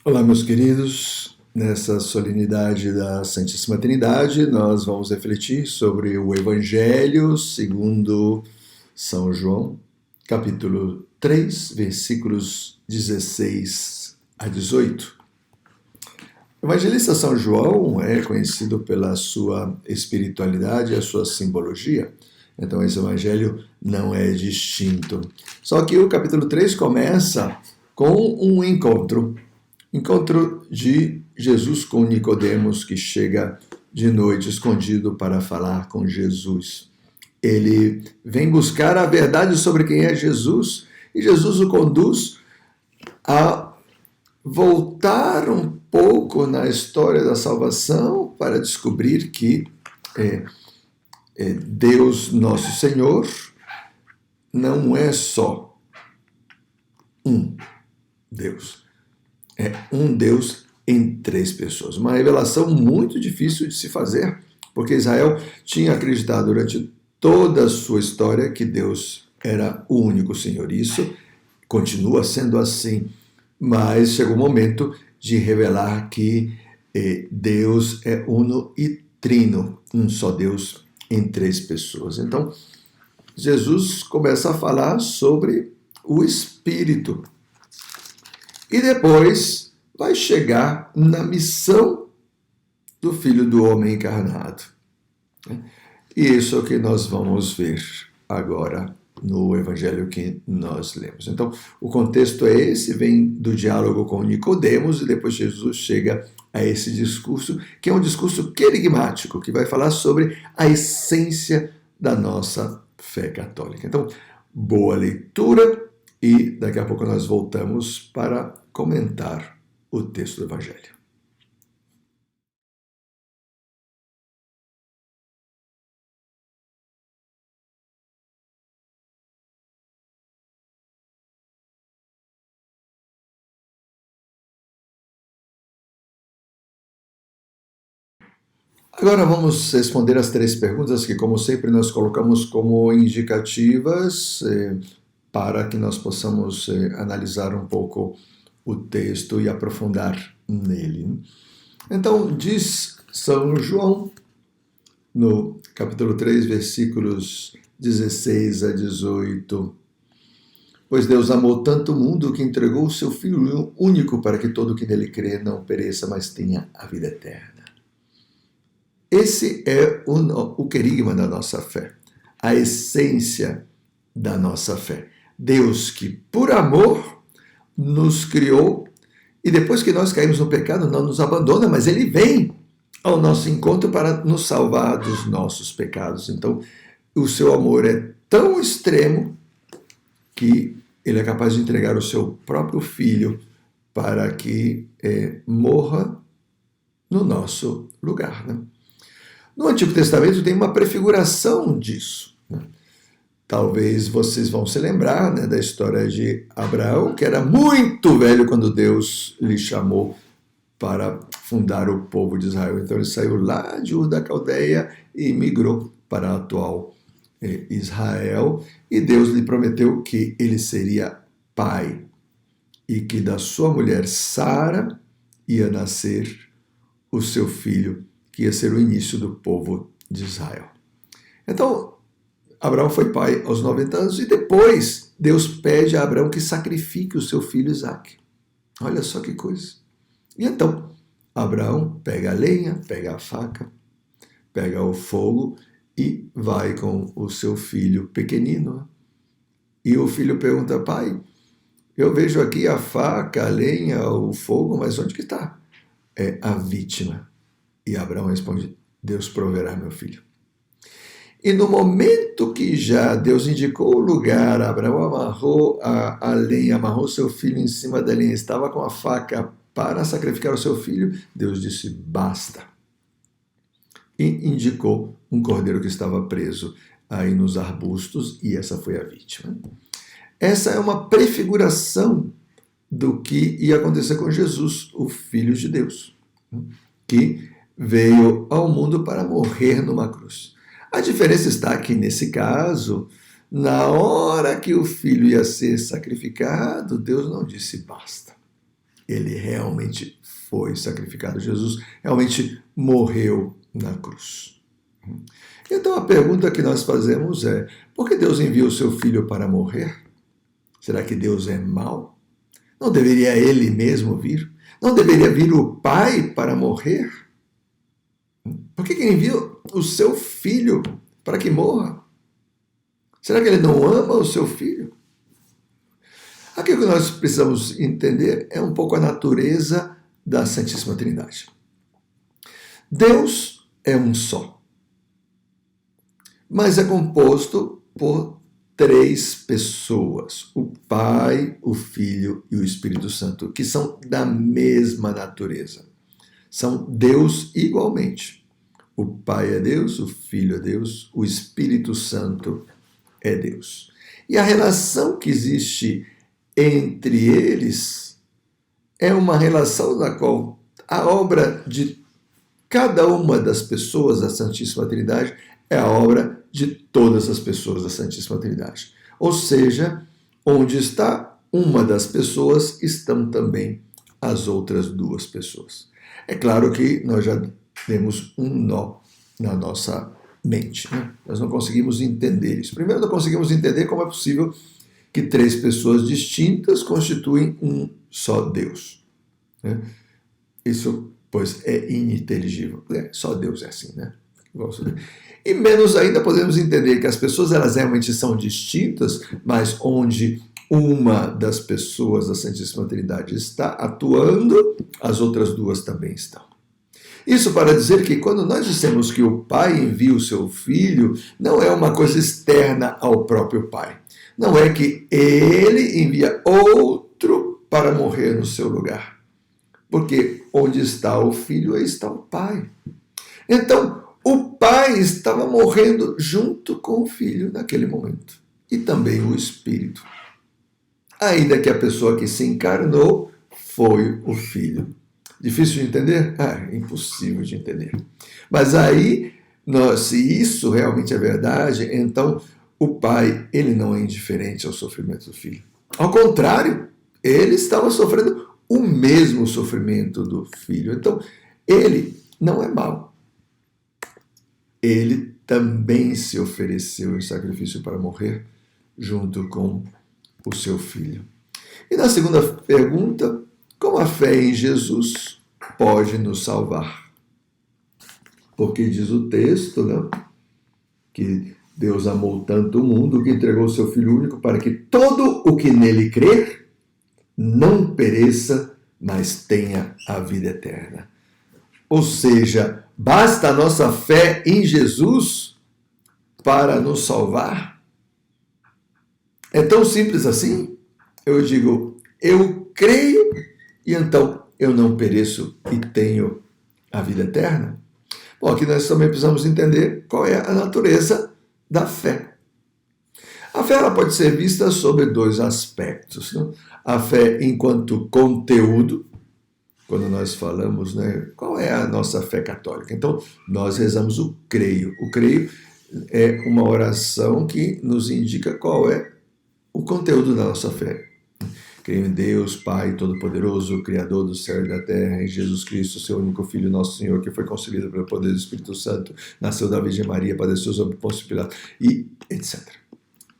Olá, meus queridos. Nessa solenidade da Santíssima Trindade, nós vamos refletir sobre o Evangelho segundo São João, capítulo 3, versículos 16 a 18. O evangelista São João é conhecido pela sua espiritualidade e a sua simbologia. Então, esse evangelho não é distinto. Só que o capítulo 3 começa com um encontro de Jesus com Nicodemos, que chega de noite escondido para falar com Jesus. Ele vem buscar a verdade sobre quem é Jesus e Jesus o conduz a voltar um pouco na história da salvação para descobrir que Deus, nosso Senhor, não é só um Deus. É um Deus em três pessoas. Uma revelação muito difícil de se fazer, porque Israel tinha acreditado durante toda a sua história que Deus era o único Senhor. Isso continua sendo assim, mas chegou o momento de revelar que Deus é uno e trino, um só Deus em três pessoas. Então, Jesus começa a falar sobre o Espírito. E depois vai chegar na missão do Filho do Homem encarnado. E isso é o que nós vamos ver agora no Evangelho que nós lemos. Então, o contexto é esse, vem do diálogo com Nicodemos e depois Jesus chega a esse discurso, que é um discurso querigmático, que vai falar sobre a essência da nossa fé católica. Então, boa leitura e daqui a pouco nós voltamos para comentar o texto do Evangelho. Agora vamos responder as três perguntas que, como sempre, nós colocamos como indicativas para que nós possamos analisar um pouco o texto e aprofundar nele. Então, diz São João, no capítulo 3, versículos 16 a 18, pois Deus amou tanto o mundo que entregou o seu Filho único para que todo que nele crê não pereça, mas tenha a vida eterna. Esse é o querigma da nossa fé, a essência da nossa fé. Deus que, por amor, nos criou e depois que nós caímos no pecado, não nos abandona, mas Ele vem ao nosso encontro para nos salvar dos nossos pecados. Então, o seu amor é tão extremo que Ele é capaz de entregar o seu próprio Filho para que morra no nosso lugar, né? No Antigo Testamento tem uma prefiguração disso, né? Talvez vocês vão se lembrar, né, da história de Abraão, que era muito velho quando Deus lhe chamou para fundar o povo de Israel. Então ele saiu lá de Ur da Caldeia e migrou para a atual Israel, e Deus lhe prometeu que ele seria pai e que da sua mulher Sara ia nascer o seu filho, que ia ser o início do povo de Israel. Então, Abraão foi pai aos 90 anos e depois Deus pede a Abraão que sacrifique o seu filho Isaque. Olha só que coisa. E então, Abraão pega a lenha, pega a faca, pega o fogo e vai com o seu filho pequenino. E o filho pergunta: pai, eu vejo aqui a faca, a lenha, o fogo, mas onde que está? É a vítima. E Abraão responde: Deus proverá, meu filho. E no momento que já Deus indicou o lugar, Abraão amarrou a lenha, amarrou seu filho em cima da lenha, estava com a faca para sacrificar o seu filho, Deus disse: basta. E indicou um cordeiro que estava preso aí nos arbustos, e essa foi a vítima. Essa é uma prefiguração do que ia acontecer com Jesus, o Filho de Deus, que veio ao mundo para morrer numa cruz. A diferença está que, nesse caso, na hora que o filho ia ser sacrificado, Deus não disse basta. Ele realmente foi sacrificado. Jesus realmente morreu na cruz. Então a pergunta que nós fazemos é: por que Deus enviou o seu filho para morrer? Será que Deus é mau? Não deveria ele mesmo vir? Não deveria vir o Pai para morrer? Por que enviou o seu filho para que morra? Será que ele não ama o seu filho? Aqui o que nós precisamos entender é um pouco a natureza da Santíssima Trindade. Deus é um só, mas é composto por 3 pessoas: o Pai, o Filho e o Espírito Santo, que são da mesma natureza. São Deus igualmente. O Pai é Deus, o Filho é Deus, o Espírito Santo é Deus. E a relação que existe entre eles é uma relação na qual a obra de cada uma das pessoas da Santíssima Trindade é a obra de todas as pessoas da Santíssima Trindade. Ou seja, onde está uma das pessoas, estão também as outras 2 pessoas. É claro que nós já temos um nó na nossa mente, né? Nós não conseguimos entender isso. Primeiro, não conseguimos entender como é possível que 3 pessoas distintas constituem um só Deus, né? Isso, pois, é ininteligível. Só Deus é assim, né? E menos ainda podemos entender que as pessoas elas realmente são distintas, mas onde uma das pessoas da Santíssima Trindade está atuando, as outras 2 também estão. Isso para dizer que quando nós dissemos que o Pai envia o seu Filho, não é uma coisa externa ao próprio Pai. Não é que ele envia outro para morrer no seu lugar. Porque onde está o Filho, aí está o Pai. Então, o Pai estava morrendo junto com o Filho naquele momento. E também o Espírito. Ainda que a pessoa que se encarnou foi o Filho. Difícil de entender? Impossível de entender. Mas aí, se isso realmente é verdade, então o Pai, ele não é indiferente ao sofrimento do Filho. Ao contrário, ele estava sofrendo o mesmo sofrimento do Filho. Então, ele não é mau. Ele também se ofereceu em sacrifício para morrer junto com o seu Filho. E na segunda pergunta, como a fé em Jesus pode nos salvar? Porque diz o texto, né, que Deus amou tanto o mundo que entregou o seu Filho único para que todo o que nele crer não pereça, mas tenha a vida eterna. Ou seja, basta a nossa fé em Jesus para nos salvar? É tão simples assim? Eu digo, eu creio e então eu não pereço e tenho a vida eterna? Bom, aqui nós também precisamos entender qual é a natureza da fé. A fé ela pode ser vista sobre 2 aspectos, né? A fé enquanto conteúdo, quando nós falamos, né, qual é a nossa fé católica? Então, nós rezamos o creio. O creio é uma oração que nos indica qual é o conteúdo da nossa fé. Creio em Deus, Pai Todo-Poderoso, Criador do céu e da terra, em Jesus Cristo, seu único Filho, nosso Senhor, que foi concebido pelo poder do Espírito Santo, nasceu da Virgem Maria, padeceu sob Pôncio Pilato, e etc.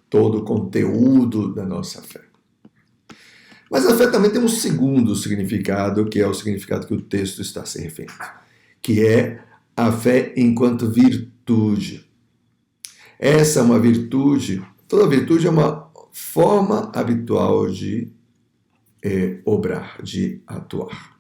Todo o conteúdo da nossa fé. Mas a fé também tem um segundo significado, que é o significado que o texto está se referindo, que é a fé enquanto virtude. Essa é uma virtude, toda virtude é uma forma habitual de obrar, de atuar.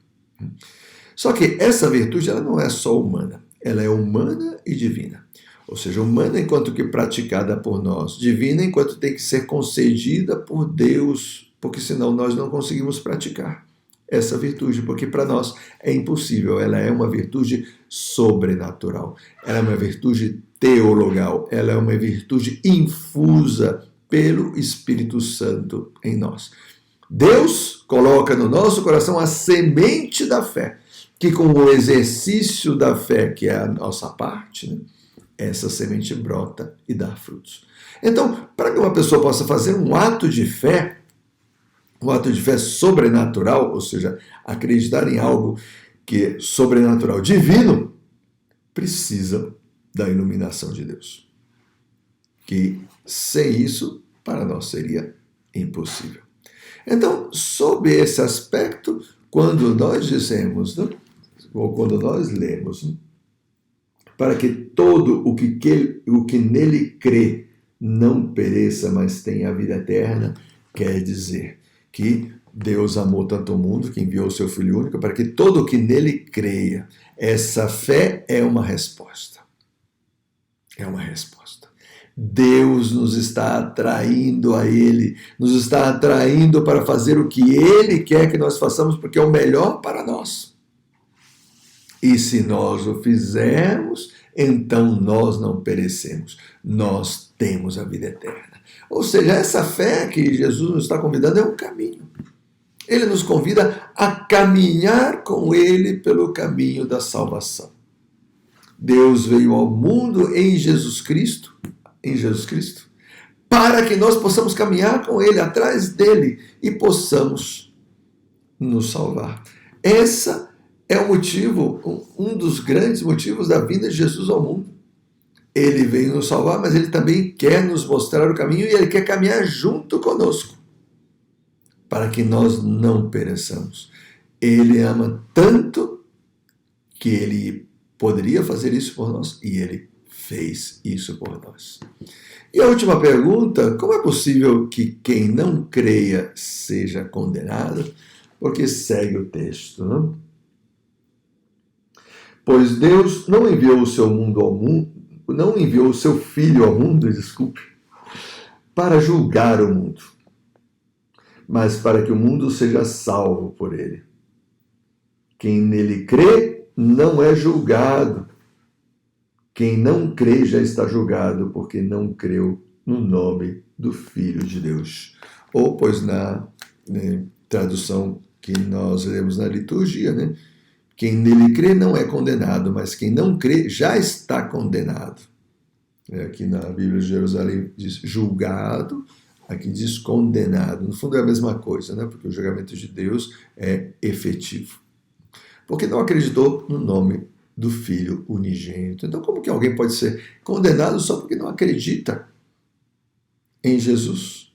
Só que essa virtude ela não é só humana, ela é humana e divina. Ou seja, humana enquanto que praticada por nós, divina enquanto tem que ser concedida por Deus, porque senão nós não conseguimos praticar essa virtude, porque para nós é impossível, ela é uma virtude sobrenatural, ela é uma virtude teologal, ela é uma virtude infusa pelo Espírito Santo em nós. Deus coloca no nosso coração a semente da fé, que com o exercício da fé, que é a nossa parte, né, essa semente brota e dá frutos. Então, para que uma pessoa possa fazer um ato de fé, um ato de fé sobrenatural, ou seja, acreditar em algo que é sobrenatural, divino, precisa da iluminação de Deus. Que sem isso, para nós seria impossível. Então, sob esse aspecto, quando nós dizemos, né, ou quando nós lemos, né, para que todo o que nele crê não pereça, mas tenha a vida eterna, quer dizer que Deus amou tanto o mundo que enviou o seu Filho único para que todo o que nele creia. Essa fé é uma resposta. É uma resposta. Deus nos está atraindo a Ele, nos está atraindo para fazer o que Ele quer que nós façamos, porque é o melhor para nós. E se nós o fizermos, então nós não perecemos, nós temos a vida eterna. Ou seja, essa fé que Jesus nos está convidando é um caminho. Ele nos convida a caminhar com Ele pelo caminho da salvação. Deus veio ao mundo em Jesus Cristo, para que nós possamos caminhar com Ele, atrás dele, e possamos nos salvar. Essa é o motivo, um dos grandes motivos da vinda de Jesus ao mundo. Ele veio nos salvar, mas Ele também quer nos mostrar o caminho e Ele quer caminhar junto conosco, para que nós não pereçamos. Ele ama tanto que Ele poderia fazer isso por nós e Ele fez isso por nós. E a última pergunta: como é possível que quem não creia seja condenado? Porque segue o texto, não? Pois Deus não enviou o seu não enviou o seu Filho ao mundo, para julgar o mundo, mas para que o mundo seja salvo por ele. Quem nele crê não é julgado. Quem não crê já está julgado, porque não creu no nome do Filho de Deus. Ou, pois, na tradução que nós lemos na liturgia, né? Quem nele crê não é condenado, mas quem não crê já está condenado. Aqui na Bíblia de Jerusalém diz julgado, aqui diz condenado. No fundo é a mesma coisa, né? Porque o julgamento de Deus é efetivo. Porque não acreditou no nome do Filho unigênito. Então, como que alguém pode ser condenado só porque não acredita em Jesus?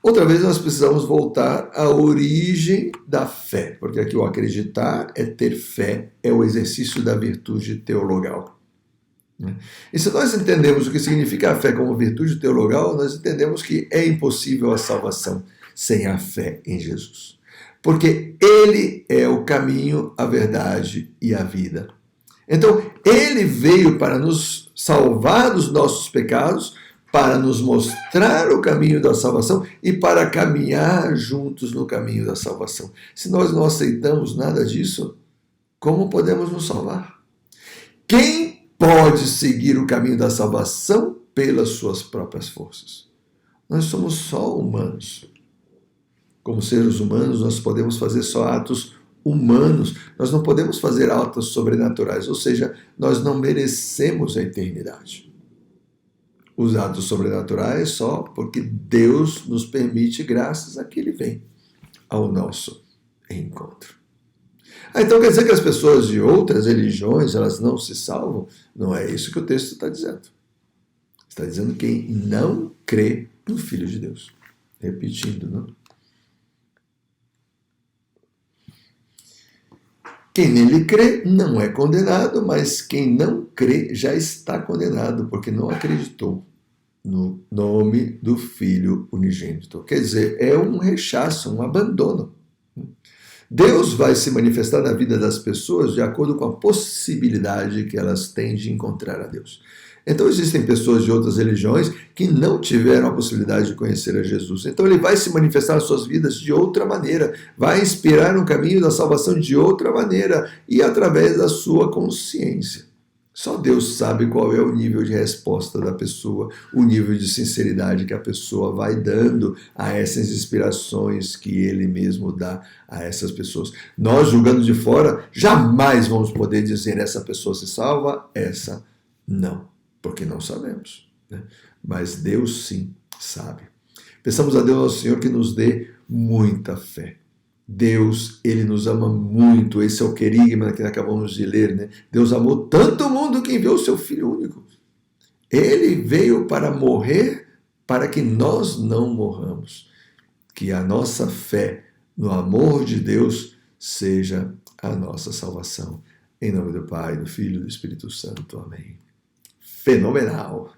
Outra vez nós precisamos voltar à origem da fé, porque aqui o acreditar é ter fé, é o exercício da virtude teologal. E se nós entendemos o que significa a fé como virtude teologal, nós entendemos que é impossível a salvação sem a fé em Jesus. Porque Ele é o caminho, a verdade e a vida. Então, Ele veio para nos salvar dos nossos pecados, para nos mostrar o caminho da salvação e para caminhar juntos no caminho da salvação. Se nós não aceitamos nada disso, como podemos nos salvar? Quem pode seguir o caminho da salvação pelas suas próprias forças? Nós somos só humanos. Como seres humanos, nós podemos fazer só atos humanos. Nós não podemos fazer atos sobrenaturais, ou seja, nós não merecemos a eternidade. Os atos sobrenaturais só porque Deus nos permite, graças a que Ele vem ao nosso encontro. Então quer dizer que as pessoas de outras religiões, elas não se salvam? Não é isso que o texto está dizendo. Está dizendo quem não crê no Filho de Deus. Repetindo, não? Quem nele crê não é condenado, mas quem não crê já está condenado, porque não acreditou no nome do Filho unigênito. Quer dizer, é um rechaço, um abandono. Deus vai se manifestar na vida das pessoas de acordo com a possibilidade que elas têm de encontrar a Deus. Então existem pessoas de outras religiões que não tiveram a possibilidade de conhecer a Jesus. Então Ele vai se manifestar nas suas vidas de outra maneira, vai inspirar um caminho da salvação de outra maneira e através da sua consciência. Só Deus sabe qual é o nível de resposta da pessoa, o nível de sinceridade que a pessoa vai dando a essas inspirações que Ele mesmo dá a essas pessoas. Nós, julgando de fora, jamais vamos poder dizer essa pessoa se salva, essa não. Porque não sabemos, né? Mas Deus sim sabe. Peçamos a Deus, nosso Senhor, que nos dê muita fé. Deus, ele nos ama muito. Esse é o querigma que acabamos de ler, né? Deus amou tanto o mundo que enviou o seu Filho único. Ele veio para morrer para que nós não morramos. Que a nossa fé no amor de Deus seja a nossa salvação. Em nome do Pai, do Filho e do Espírito Santo. Amém. Fenomenal!